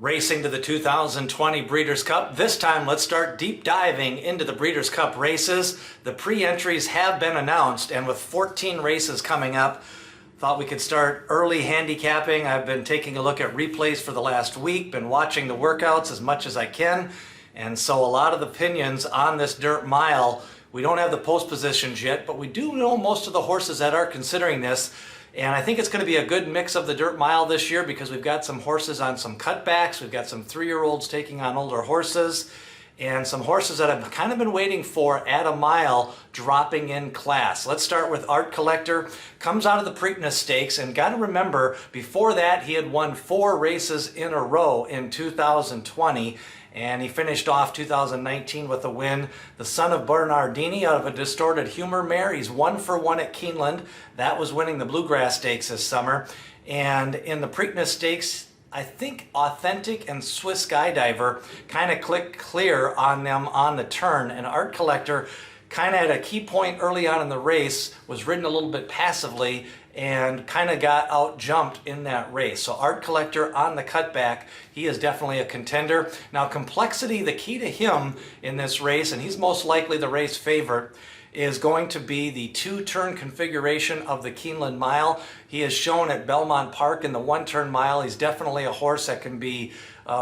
Racing to the 2020 Breeders' Cup. This time, let's start deep diving into the Breeders' Cup races. The pre-entries have been announced, and with 14 races coming up, thought we could start early handicapping. I've been taking a look at replays for the last week, been watching the workouts as much as I can, and so a lot of the opinions on this dirt mile. We don't have the post positions yet, but we do know most of the horses that are considering this. And I think it's going to be a good mix of the dirt mile this year because we've got some horses on some cutbacks. We've got some 3-year-olds taking on older horses and some horses that I've kind of been waiting for at a mile dropping in class. Let's start with Art Collector. Comes out of the Preakness Stakes, and got to remember, before that he had won 4 races in a row in 2020. And he finished off 2019 with a win. The son of Bernardini out of a Distorted Humor mare. He's 1 for 1 at Keeneland. That was winning the Bluegrass Stakes this summer. And in the Preakness Stakes, I think Authentic and Swiss Skydiver kind of clicked clear on them on the turn. And Art Collector kind of at a key point early on in the race, was ridden a little bit passively and kind of got out jumped in that race. So Art Collector on the cutback, he is definitely a contender. Now Complexity, the key to him in this race, and he's most likely the race favorite, is going to be the 2-turn configuration of the Keeneland mile. He has shown at Belmont Park in the 1-turn mile. He's definitely a horse that can be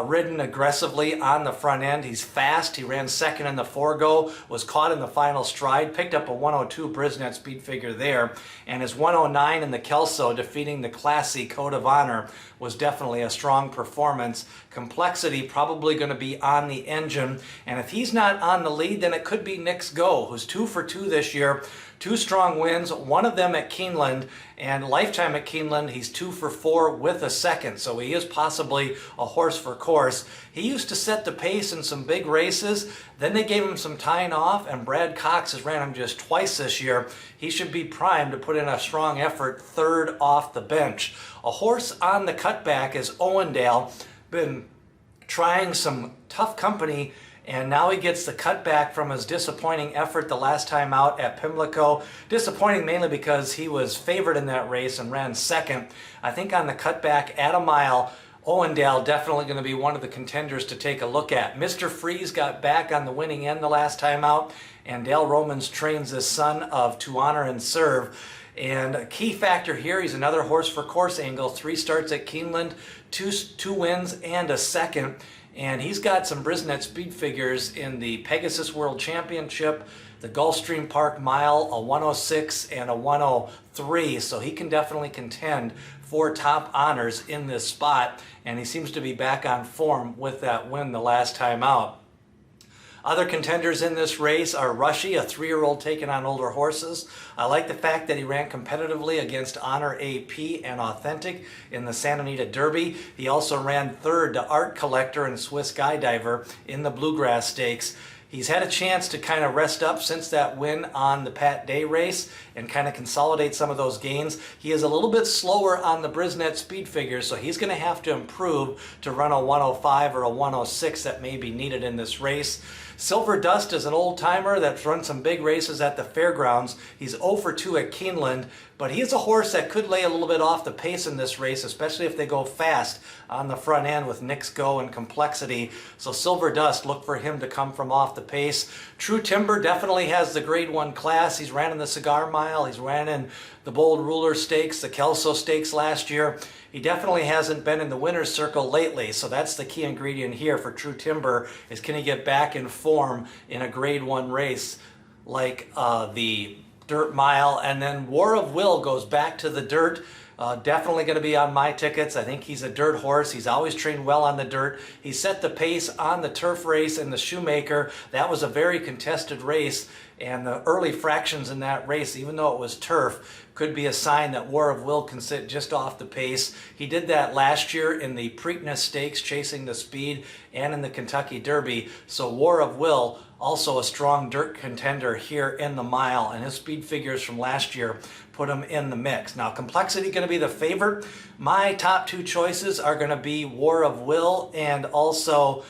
ridden aggressively on the front end. He's fast. He ran second in the Forego, was caught in the final stride, picked up a 102 Brisnet speed figure there, and his 109 in the Kelso, defeating the classy Code of Honor, was definitely a strong performance. Complexity probably going to be on the engine, and if he's not on the lead, then it could be Knicks Go, who's 2 for 2 this year. 2 strong wins, one of them at Keeneland, and lifetime at Keeneland, he's 2 for 4 with a second, so he is possibly a horse for course. He used to set the pace in some big races, then they gave him some tying off, and Brad Cox has ran him just twice this year. He should be primed to put in a strong effort, 3rd off the bench. A horse on the cutback is Owendale, been trying some tough company, and now he gets the cutback from his disappointing effort the last time out at Pimlico. Disappointing mainly because he was favored in that race and ran second. I think on the cutback at a mile, Owendale definitely going to be one of the contenders to take a look at. Mr. Freeze got back on the winning end the last time out, and Dale Romans trains his son of To Honor and Serve. And a key factor here, he's another horse for course angle. 3 starts at Keeneland, 2 wins and a second. And he's got some Brisnet speed figures in the Pegasus World Championship, the Gulfstream Park Mile, a 106 and a 103. So he can definitely contend for top honors in this spot. And he seems to be back on form with that win the last time out. Other contenders in this race are Rushy, a 3-year-old taking on older horses. I like the fact that he ran competitively against Honor AP and Authentic in the Santa Anita Derby. He also ran 3rd to Art Collector and Swiss Skydiver in the Bluegrass Stakes. He's had a chance to kind of rest up since that win on the Pat Day race and kind of consolidate some of those gains. He is a little bit slower on the Brisnet speed figures, so he's going to have to improve to run a 105 or a 106 that may be needed in this race. Silver Dust is an old-timer that's run some big races at the fairgrounds. He's 0 for 2 at Keeneland, but he's a horse that could lay a little bit off the pace in this race, especially if they go fast on the front end with Knicks Go and Complexity. So Silver Dust, look for him to come from off the pace. True Timber definitely has the Grade 1 class. He's ran in the Cigar Mile. He's ran in the Bold Ruler Stakes, the Kelso Stakes last year. He definitely hasn't been in the winner's circle lately, so that's the key ingredient here for True Timber, is can he get back in form in a Grade 1 race like the Dirt Mile. And then War of Will goes back to the dirt. Definitely going to be on my tickets. I think he's a dirt horse. He's always trained well on the dirt. He set the pace on the turf race in the Shoemaker. That was a very contested race, and the early fractions in that race, even though it was turf, could be a sign that War of Will can sit just off the pace. He did that last year in the Preakness Stakes, chasing the speed, and in the Kentucky Derby. So War of Will, also a strong dirt contender here in the mile, and his speed figures from last year put him in the mix. Now, Complexity going to be the favorite. My top 2 choices are going to be War of Will, and also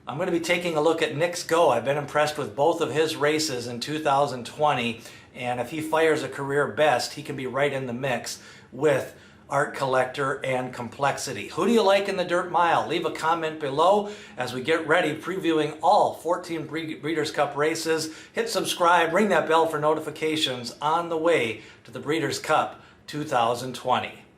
I'm going to be taking a look at Knicks Go. I've been impressed with both of his races in 2020, and if he fires a career best, he can be right in the mix with art collector, and complexity. Who do you like in the dirt mile? Leave a comment below as we get ready previewing all 14 Breeders' Cup races. Hit subscribe, ring that bell for notifications on the way to the Breeders' Cup 2020.